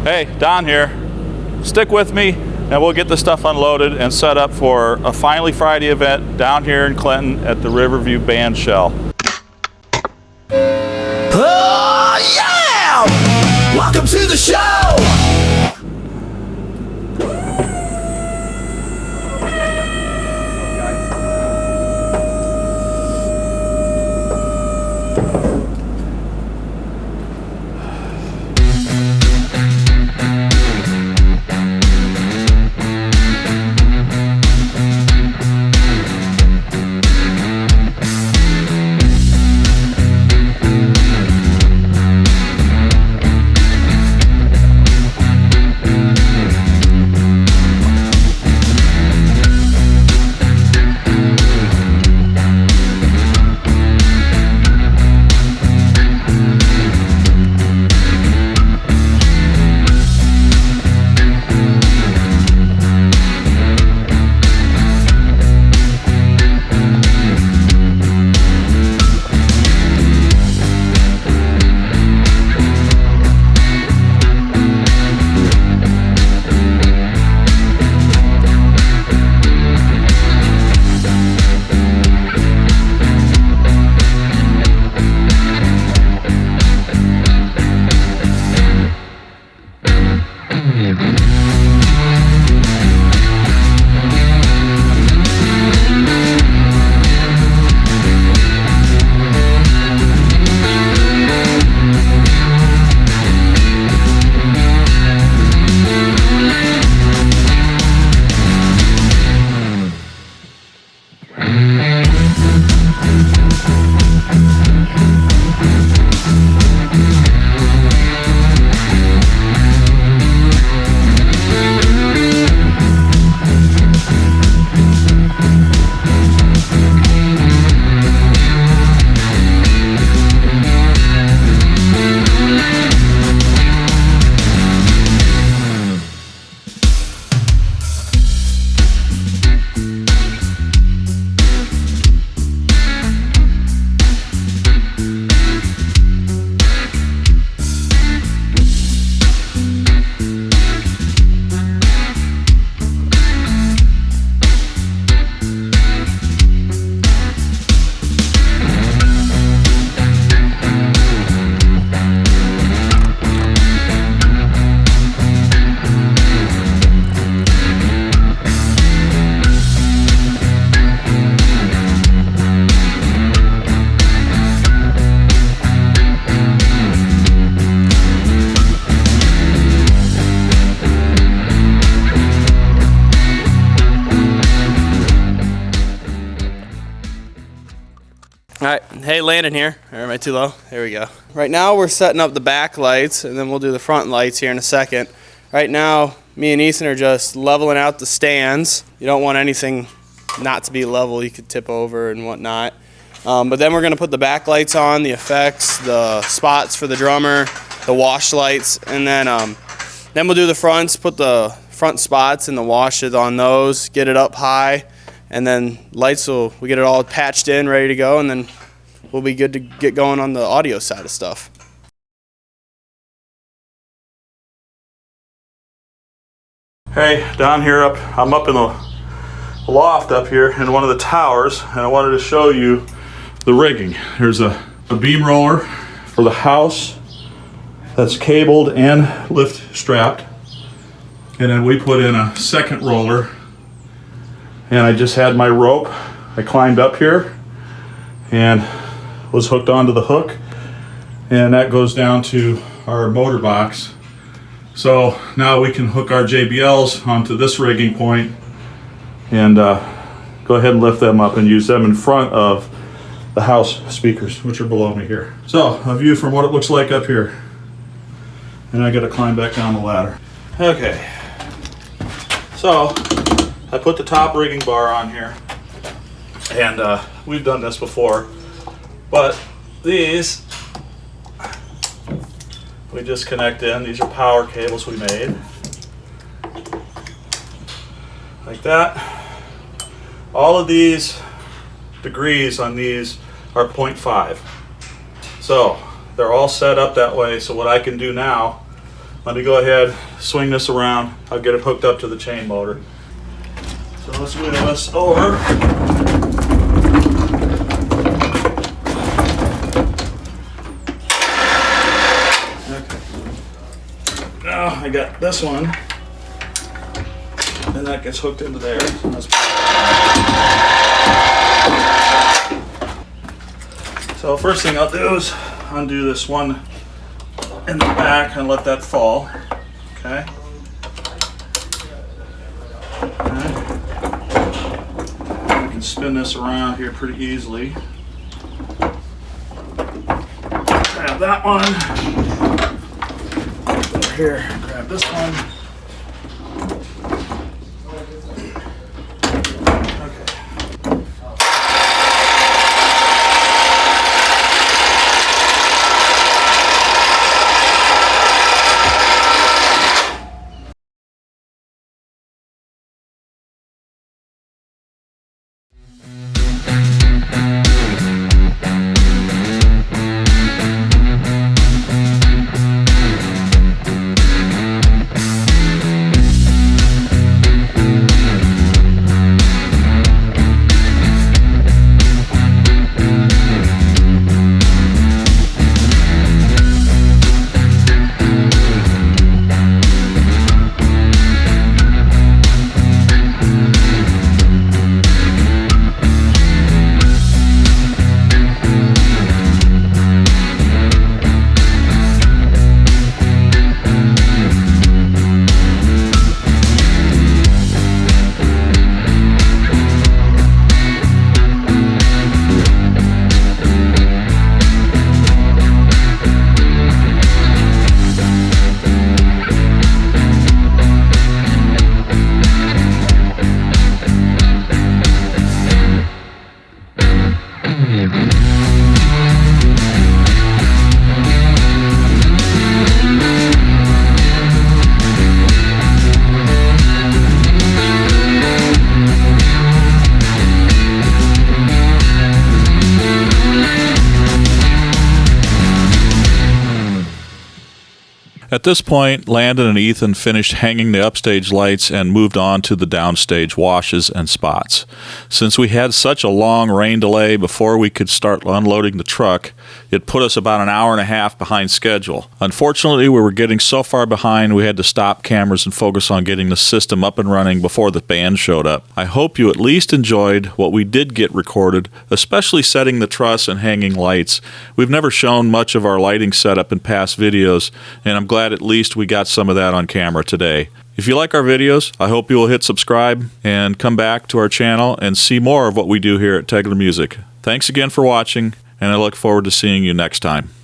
Hey, Don here. Stick with me and we'll get the stuff unloaded and set up for a Finally Friday event down here in Clinton at the Riverview Band Shell. Oh yeah! Welcome to the show! All right, hey, Landon here. Or am I too low? There we go. Right now we're setting up the back lights, and then we'll do the front lights here in a second. Right now, me and Ethan are just leveling out the stands. You don't want anything not to be level. You could tip over and whatnot. But then we're gonna put the back lights on, the effects, the spots for the drummer, the wash lights, and then we'll do the fronts, put the front spots and the washes on those, get it up high. And then lights we get it all patched in, ready to go, and then we'll be good to get going on the audio side of stuff. Hey, Don here. I'm up in the loft up here in one of the towers, and I wanted to show you the rigging. There's a beam roller for the house that's cabled and lift strapped, and then we put in a second roller. And I just had my rope. I climbed up here and was hooked onto the hook, and that goes down to our motor box. So now we can hook our JBLs onto this rigging point and go ahead and lift them up and use them in front of the house speakers, which are below me here. So a view from what it looks like up here. And I gotta climb back down the ladder. Okay, so I put the top rigging bar on here, and we've done this before, but these we just connect in. These are power cables we made, like that. All of these degrees on these are 0.5, so they're all set up that way. So what I can do now let me go ahead, swing this around. I'll get it hooked up to the chain motor. So let's move this over. Okay. Now I got this one, and that gets hooked into there. So first thing I'll do is undo this one in the back and let that fall. Okay. I can spin this around here pretty easily. Grab that one. Over here, grab this one. At this point, Landon and Ethan finished hanging the upstage lights and moved on to the downstage washes and spots. Since we had such a long rain delay before we could start unloading the truck, it put us about an hour and a half behind schedule. Unfortunately, we were getting so far behind we had to stop cameras and focus on getting the system up and running before the band showed up. I hope you at least enjoyed what we did get recorded, especially setting the truss and hanging lights. We've never shown much of our lighting setup in past videos, and I'm glad at least we got some of that on camera today. If you like our videos, I hope you will hit subscribe and come back to our channel and see more of what we do here at Tegler Music. Thanks again for watching, and I look forward to seeing you next time.